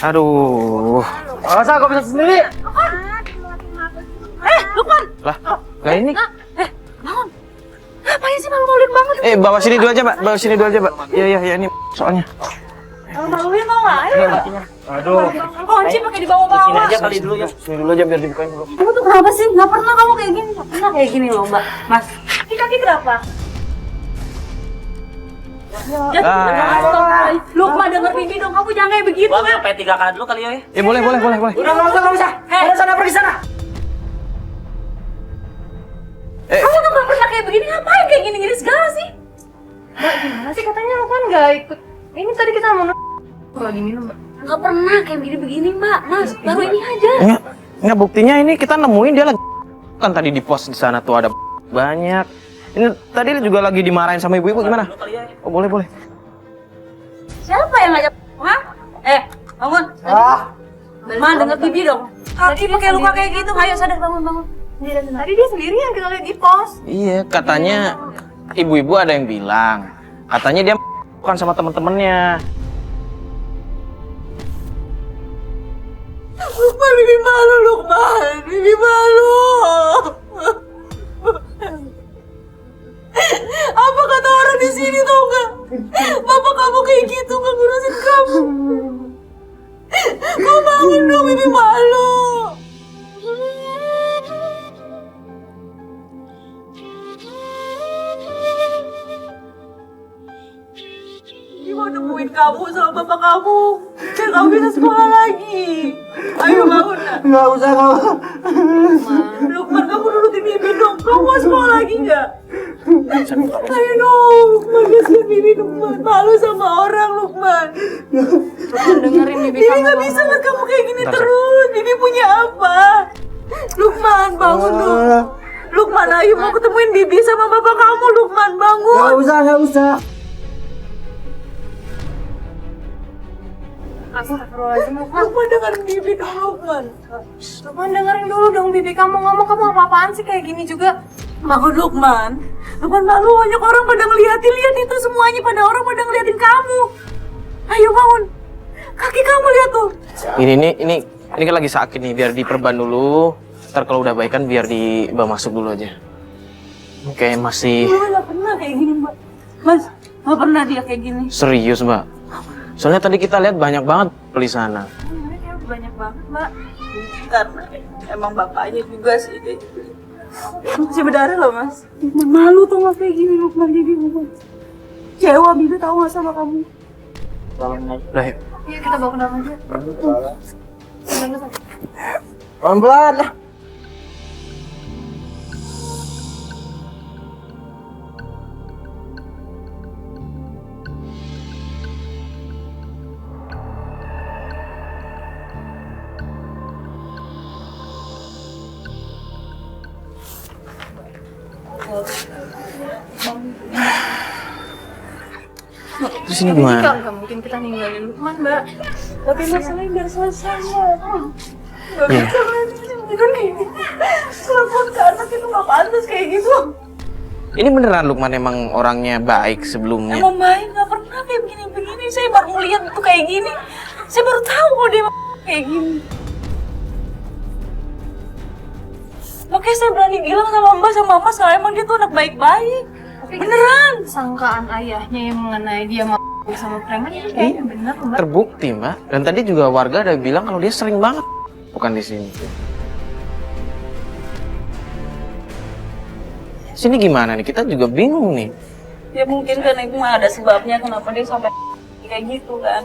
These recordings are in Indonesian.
Aduh. Masa kau bisa sendiri? Lukman! Lah ini. Bangun! Ngapain sih malu-maluin banget? Bawa sini dulu aja, Mbak. Bawa sini dulu aja, Mbak. Iya, ini soalnya. Malu-maluin mau nggak? Ayo. Aduh. Kunci pakai dibawa-bawa. Sini aja kali dulu ya. Sini dulu aja biar dibukain dulu. Kamu tuh kenapa sih? Nggak pernah kamu kayak gini. Nggak pernah kayak gini loh, Mbak. Mas, ini kaki kenapa? Lukman denger Bibi dong, kamu jangan kayak begitu. Gua sampai 3 kali dulu kali ya. Boleh. Udah nggak usah. Udah sana pergi sana. Kamu tuh nggak pernah kayak begini, ngapain kayak gini-gini segala sih? Mbak, gimana sih katanya Lukman nggak ikut? Ini tadi kita mau lagi minum, Mbak. Nggak pernah kayak begini-begini, Mbak. Mas, baru ini aja. Enggak, buktinya ini kita nemuin dia lagi. Kan tadi di pos di sana tuh ada banyak. Ini tadi juga lagi dimarahin sama ibu-ibu gimana? Oh, boleh. Siapa yang ngajak? Hah? Bangun. Man, denger Bibi dong. Kaki pakai luka kayak gitu, ayo sadar bangun. Tadi dia sendiri yang kita lihat di pos. Iya, katanya ibu-ibu ada yang bilang. Katanya dia bukan sama temen-temennya. Lukman, Bibi malu, Lukman. Bibi malu. Apa kata orang di sini tau nggak? Bapak kamu kayak gitu nggak ngurusin kamu. Kau bangun dong, Bibi malu. Bibi mau nemuin kamu sama bapak kamu. Biar kamu bisa sekolah lagi. Ayo bangun nak. Nggak usah. Lukman, kamu nurutin Bibi dong. Kamu mau sekolah lagi nggak? Ayo dong, Lukman, kasihan Bibi, Lukman. Malu sama orang, Lukman. Lukman, dengerin Bibi kamu. Bibi nggak bisa lihat kamu kayak gini terus. Bibi punya apa? Lukman, bangun dong. Lukman, ayo mau ketemuin Bibi sama bapak kamu. Lukman, bangun. Nggak usah. Lukman, dengerin Bibi dong, Lukman. Lukman, dengerin dulu dong Bibi kamu ngomong. Kamu apa-apaan sih kayak gini juga? Bangun, Lukman. Lukman, malu, banyak orang pada lihat itu semuanya, pada ngeliatin kamu. Ayo bangun. Kaki kamu lihat tuh. Ini kan lagi sakit nih, biar diperban dulu. Ntar kalau udah baik kan biar dibawa masuk dulu aja. Kayak masih... Nggak pernah kayak gini, Mbak. Mas, nggak pernah dia kayak gini. Serius, Mbak. Soalnya tadi kita lihat banyak banget beli sana. Banyak banget, Mbak. Karena emang bapaknya juga sih. Masih berdarah loh, Mas. Malu tuh nggak kayak gini, Lukman. Bibi, Cewa, Bibi tahu nggak sama kamu? Udah, yuk. Iya, kita bawa ke dalam aja. Pelan-pelan. Terus ini gimana? Nggak mungkin kita ninggalin Lukman, Mbak. Tapi masalahnya biar selesai, Mbak. Nggak bisa kan kayak gitu. Kelakuan ke anak itu nggak pantas kayak gitu. Ini beneran Lukman emang orangnya baik sebelumnya? Emang baik, nggak pernah kayak begini-begini. Saya baru ngeliat itu kayak gini. Saya baru tahu kok dia kayak gini. Makanya saya berani bilang sama Mbak sama Mas kalau emang dia tuh anak baik-baik. Beneran. Sangkaan ayahnya yang mengenai dia mau sama preman ini kayaknya bener, Mbak. Terbukti, Mbak. Dan tadi juga warga ada bilang kalau dia sering banget bukan di sini. Sini gimana nih? Kita juga bingung nih. Ya mungkin karena itu mah ada sebabnya kenapa dia sampai kayak gitu kan.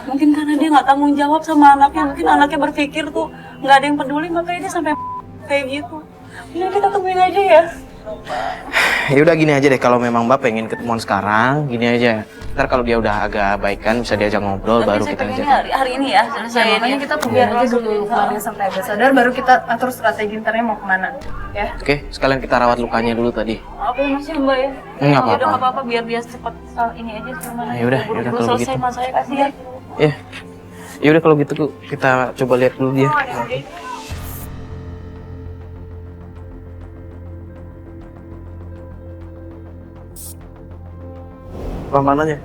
Mungkin karena dia nggak tanggung jawab sama anaknya. Mungkin anaknya berpikir tuh nggak ada yang peduli, makanya dia sampai kayak gitu. Ya kita tungguin aja ya. Ya udah gini aja deh, kalau memang Mbak pengen ketemuan sekarang, gini aja. Ntar kalau dia udah agak baikan bisa diajak ngobrol. Tapi baru saya kita pengennya ajak. hari ini ya selesai. Makanya kita tungguin aja dulu Lukmannya sampai agak sadar, baru kita atur strategi ntarnya mau kemana, ya. Oke, sekalian kita rawat lukanya dulu tadi. Apa ya Mas ya Mbak ya? Nggak apa-apa. Ya udah nggak apa-apa biar dia cepat ini aja gimana. Ya udah kalau selesai gitu. Mas, saya kasih ya. Ya udah kalau gitu kita coba lihat dulu dia. Pelan-pelan aja.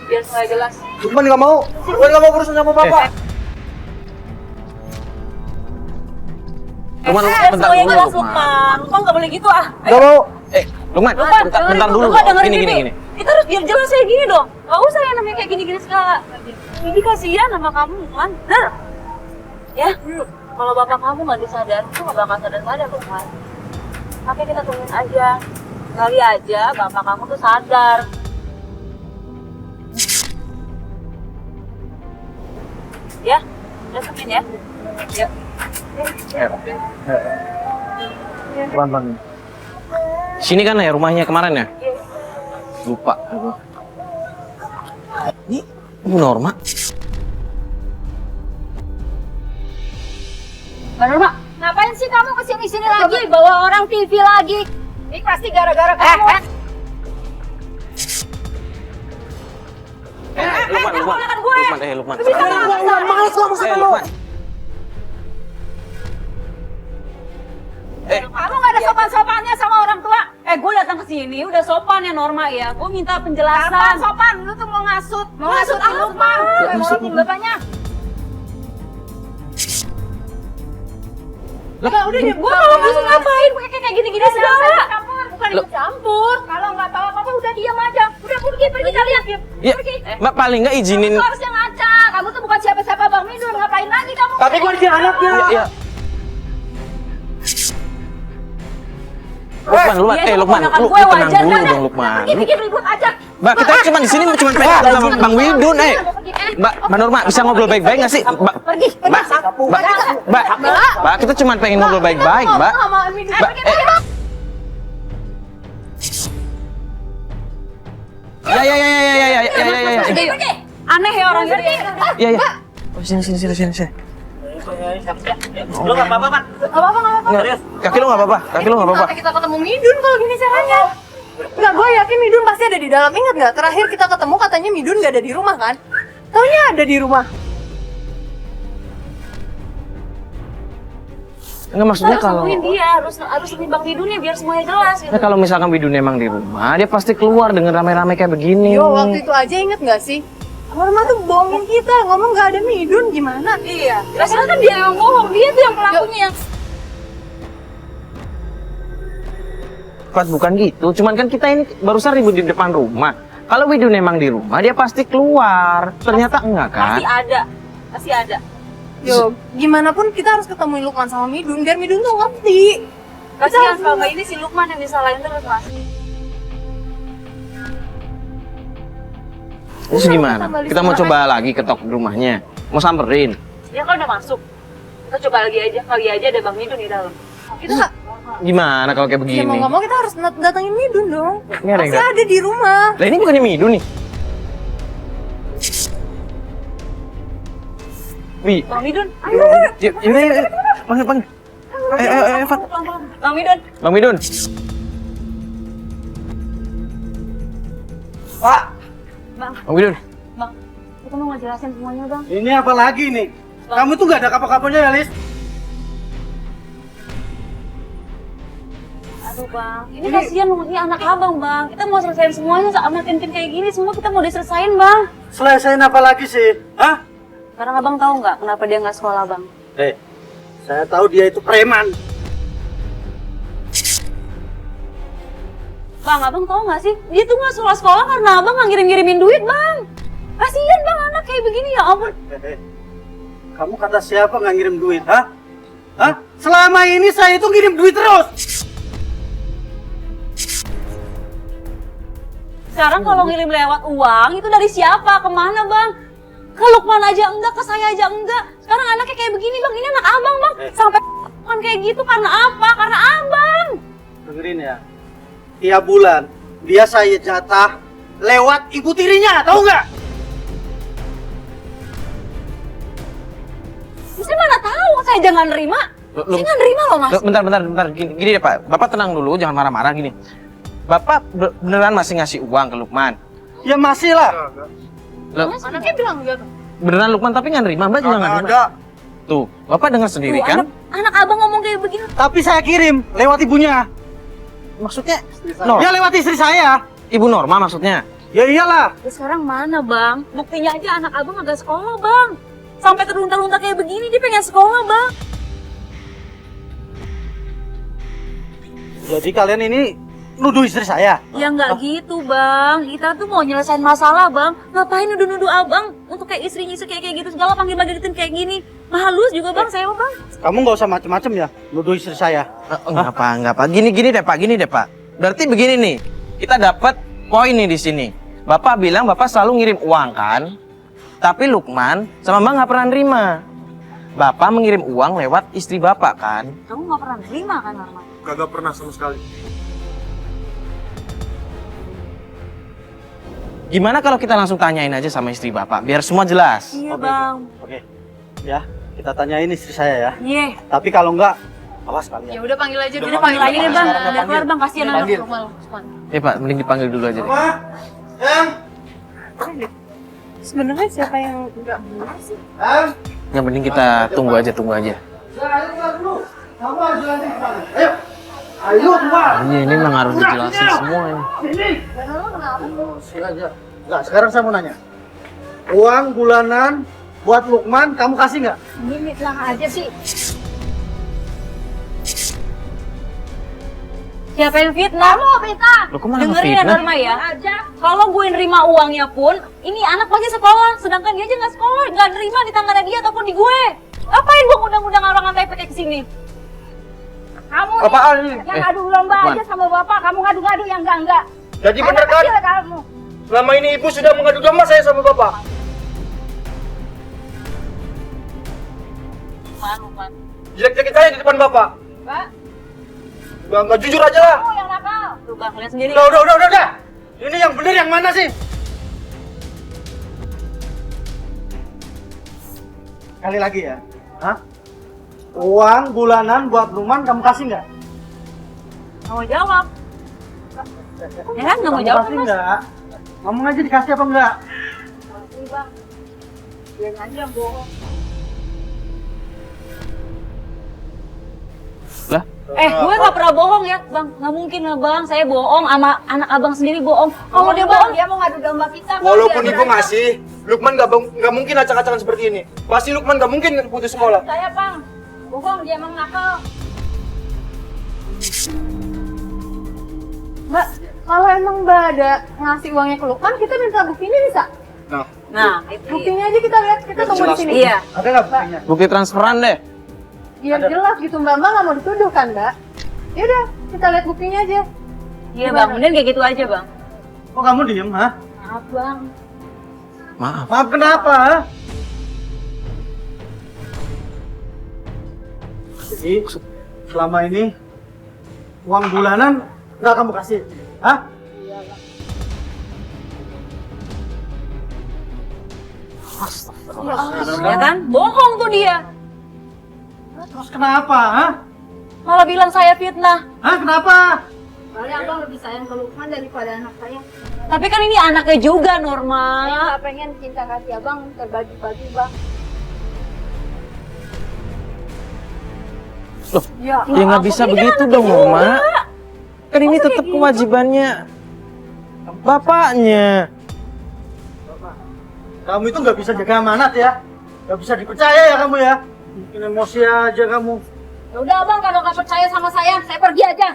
biar semuanya jelas. Lukman nggak mau. Lukman nggak mau berurusan sama Bapak. Lukman, bentar semuanya dulu, jelas Lukman. Lukman. Lukman nggak boleh gitu ah. Nggak mau. Lukman, Lukman, bentar dulu. Lukman dengerin Gini. Bibi. Kita harus biar jelas kayak gini dong. Gak usah ya namanya kayak gini-gini segala. Bibi kasihan sama kamu Lukman. Bener? Ya, kalau bapak kamu nggak disadar, itu nggak bakal sadar-sadar Lukman. Makanya kita tungguin aja. Kali aja bapak kamu tuh sadar. Ya, udah semin ya. Ya. Lukman. Sini kan ya rumahnya kemarin ya? Lupa. Ini Bu Norma. Mbak Norma, ngapain sih kamu kesini-sini lagi? Bawa orang TV lagi. Ini pasti gara-gara kamu. Lukman. Kamu nggak ada sopan-sopannya sama orang tua. Gue datang ke sini udah sopan ya Norma ya. Gue minta penjelasan. Kapan sopan? Lu tuh mau ngasut. Mau ngasut apa? Mau ngelakuin bapaknya. Ya udah deh, gue kalau ngasut ngapain? Pakai kayak gini-gini segala. Bukan ikut campur. Kalau nggak tahu apa-apa udah diam aja. Udah pergi kalian. Ya, Mbak paling nggak izinin. Kamu harusnya ngaca. Kamu tuh bukan siapa-siapa Bang Midun. Ngapain lagi kamu? Tapi gue dia anaknya. Ya. Lukman, lu tenang dulu dong Lukman. Bikin ribut aja. Mbak, kita cuma di sini cuma pengen ketemu sama Bang Widun, Mbak Norma bisa ngobrol baik-baik nggak sih? Mbak, kita cuma pengen ngobrol baik-baik, Mbak. Ya. Aneh ya orang ini. Ya. Sini. Lu nggak apa-apa, Pak? Kaki lu nggak apa-apa. Sampai kita ketemu Midun kalau gini caranya. Enggak, gue yakin Midun pasti ada di dalam. Ingat nggak? Terakhir kita ketemu katanya Midun nggak ada di rumah kan? Taunya ada di rumah. Enggak maksudnya Harus kalau nemuin dia, harus nimbang Widunnya biar semuanya jelas gitu. kalau misalkan Widun emang di rumah, dia pasti keluar dengan rame-rame kayak begini. Yo, waktu itu aja inget nggak sih? Norma tuh bohongin kita, ngomong nggak ada Midun gimana? Iya. Rasanya kan dia yang bohong, dia tuh yang pelakunya. Pas bukan gitu, cuman kan kita ini barusan ribut di depan rumah. Kalau Widun emang di rumah, dia pasti keluar. Ternyata enggak kan? Pasti ada. Yo, gimana pun kita harus ketemuin Lukman sama Midun biar Midun tuh ngerti. Kasihan selama ini si Lukman yang disalahin terus mas. Terus gimana? Kita mau coba lagi ketok rumahnya. Mau samperin. Ya kan udah masuk. Kita coba lagi aja, kali aja ada Bang Midun di dalam. Kita Gimana kalau kayak ya mau begini? nggak mau kita harus datangin Midun dong. Ini ada Pasti nggak? ada di rumah. Lah ini bukannya Midun nih? Wi, Bang Midun, ini panggil. Fat. Bang Midun. Bang Midun. Pak, Bang, Bang Midun. kita mau ngejelasin semuanya bang. ini apa lagi nih? Kamu tuh nggak ada kapok-kapoknya ya, Lis? Aduh bang, ini kasihan ini anak abang bang. Kita mau selesaiin semuanya sama tim-tim kayak gini, semua kita mau diselesain bang. Selesaiin apa lagi sih? Hah? Sekarang abang tahu nggak kenapa dia nggak sekolah bang? Saya tahu dia itu preman. Bang, abang tahu nggak sih? Dia tuh nggak sekolah karena abang nggak ngirim-ngirimin duit bang. Kasihan bang anak kayak begini ya ampun. Kamu kata siapa nggak ngirim duit, hah? Hah? Selama ini saya itu ngirim duit terus. Sekarang kalau ngirim lewat uang itu dari siapa? Kemana bang? Ke Lukman aja enggak, ke saya aja enggak. Sekarang anaknya kayak begini bang, ini anak abang bang. Sampai kan kayak gitu karena apa? Karena abang. Dengerin ya. Tiap bulan dia saya jatah lewat ibu tirinya, tahu nggak? Saya mana tahu, saya jangan nerima. Saya nggak nerima loh mas. Bentar. Gini deh Pak. Bapak tenang dulu, jangan marah-marah gini. Bapak beneran masih ngasih uang ke Lukman? Ya masih lah. Mas, anaknya bilang enggak tuh. Beneran Lukman tapi nggak nerima, Mbak juga nggak nerima. Ada. Tuh, Bapak dengar sendiri Tuh, kan? anak abang ngomong kayak begini. Tapi saya kirim lewat ibunya. Maksudnya, Nor, Ya lewat istri saya. Ibu Norma maksudnya? Ya iyalah. Ya sekarang mana bang? Buktinya aja anak abang agak sekolah bang. Sampai terlunta-lunta kayak begini dia pengen sekolah bang. Jadi kalian ini nuduh istri saya? Ya nggak gitu bang. Kita tuh mau nyelesain masalah bang. Ngapain nuduh-nuduh abang untuk kayak istrinya kayak gitu segala panggil-panggilin kayak gini. Halus juga bang saya bang. Kamu nggak usah macem-macem ya nuduh istri saya. Enggak pak. Gini deh pak. Berarti begini nih, kita dapat poin nih di sini. Bapak bilang bapak selalu ngirim uang kan, tapi Lukman sama Mbak nggak pernah nerima. Bapak mengirim uang lewat istri bapak kan? Kamu nggak pernah terima kan Norma? Kagak pernah sama sekali. Gimana kalau kita langsung tanyain aja sama istri bapak, biar semua jelas. Iya bang. Oke. Ya, kita tanyain istri saya ya. Iya. Tapi kalau enggak, awas kalian. Ya udah panggil aja dulu. Udah panggil aja deh bang. Udah keluar bang kasihan anak. Pak, mending dipanggil dulu aja deh. Sebenarnya siapa yang nggak benar sih? Yang penting kita tunggu aja. Ayo keluar. Ini memang harus dijelasin semua ini. Enggak, sekarang saya mau nanya. Uang bulanan buat Lukman kamu kasih nggak? Ini bilang aja sih. Siapa yang fitnah? Kamu fitnah. Loh, kok malah Dengerin ya ngefitnah? Norma ya. Aja. Kalau gue nerima uangnya pun, ini anak pasti sekolah. Sedangkan dia aja nggak sekolah, nggak nerima di tangannya dia ataupun di gue. Ngapain gue undang-undang orang NTP kayak kesini? Kamu Apaan ini? yang adu lomba Lukman. aja sama bapak, kamu ngadu-ngadu yang enggak. Jadi Anak bener kan? kecil kamu. Selama ini ibu sudah mengadu domba saya sama bapak. Lukman. Jelek-jelekin saya di depan bapak. Mbak, Nggak jujur aja lah. kamu yang nakal. Tuh bang, lihat sendiri. Udah. Ini yang bener yang mana sih? Kali lagi ya. Hah? Uang bulanan buat Lukman kamu kasih nggak? Nggak mau jawab. Ya kan nggak mau jawab Kasih mas. nggak? Ngomong aja dikasih apa enggak? Ini bang, dia aja bohong. Lah, Gue nggak pernah bohong ya bang. Nggak mungkin lah bang. Saya bohong sama anak abang sendiri bohong. Kalau dia bohong, Dia mau ngadu domba kita. Bang. Walaupun Dia ibu berani. ngasih, Lukman nggak mungkin acak-acakan seperti ini. Pasti Lukman nggak mungkin putus sekolah. Saya bang, bohong dia emang nakal. Mbak, kalau emang Mbak ada ngasih uangnya ke Lukman, kita minta buktinya bisa? nah itu. Buktinya aja kita lihat, kita tunggu di sini. Iya. Ada nggak buktinya? bukti transferan deh. Biar jelas gitu Mbak nggak mau dituduh kan Mbak? Yaudah, kita lihat buktinya aja. Iya bang, mending kayak gitu aja bang. Kok kamu diem, ha? Maaf bang. Maaf. Maaf kenapa, ha? Jadi, selama ini uang bulanan nggak kamu kasih, hah? Ya kan? Bohong tuh dia. Terus kenapa, ha? Malah bilang saya fitnah. Hah, kenapa? Soalnya abang lebih sayang ke Lukman daripada anak saya. Tapi kan ini anaknya juga Saya Norma. nggak pengen cinta kasih abang terbagi-bagi bang. Loh, Ya nggak bisa begitu dong, Mama. Kan ini tetap kewajibannya bapaknya. Kamu itu nggak bisa jaga amanat ya? Nggak bisa dipercaya ya kamu ya? Bikin emosi aja kamu. Ya udah abang, kalau nggak percaya sama saya pergi aja.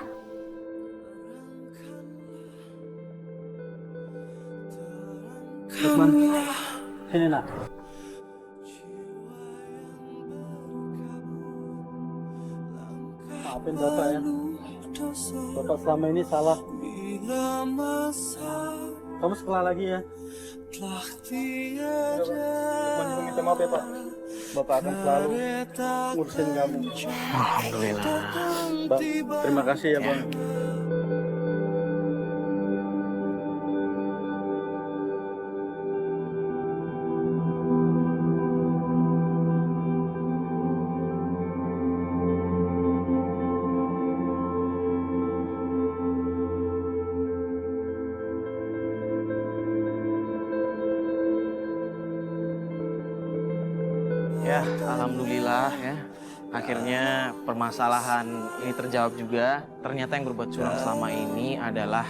Lukman, sini nak. Maafin bapak ya. Bapak selama ini salah. Kamu sekolah lagi ya. Lukman juga minta maaf ya pak. Bapak akan selalu ngurusin kamu. Alhamdulillah. Bang, terima kasih ya bang. Ya, alhamdulillah ya. Akhirnya permasalahan ini terjawab juga. Ternyata yang berbuat curang selama ini adalah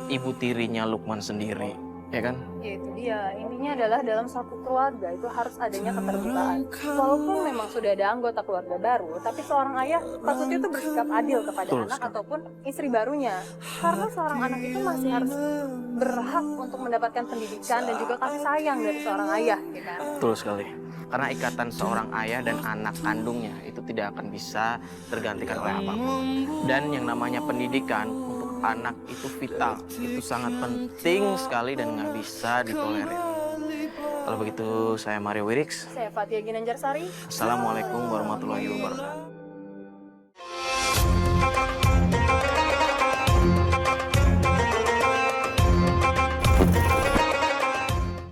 ibu tirinya Lukman sendiri. ya kan? Ya itu dia, intinya adalah dalam satu keluarga itu harus adanya keterbukaan. Walaupun memang sudah ada anggota keluarga baru, tapi seorang ayah patutnya itu bersikap adil kepada Betul anak sekali. ataupun istri barunya. Karena seorang anak itu masih harus berhak untuk mendapatkan pendidikan dan juga kasih sayang dari seorang ayah, ya kan? Betul sekali. Karena ikatan seorang ayah dan anak kandungnya itu tidak akan bisa tergantikan oleh apapun. Dan yang namanya pendidikan untuk anak itu vital, itu sangat penting sekali dan nggak bisa ditolerir. Kalau begitu, saya Mario Wirix. Saya Fathia Ginanjarsari. Assalamualaikum warahmatullahi wabarakatuh.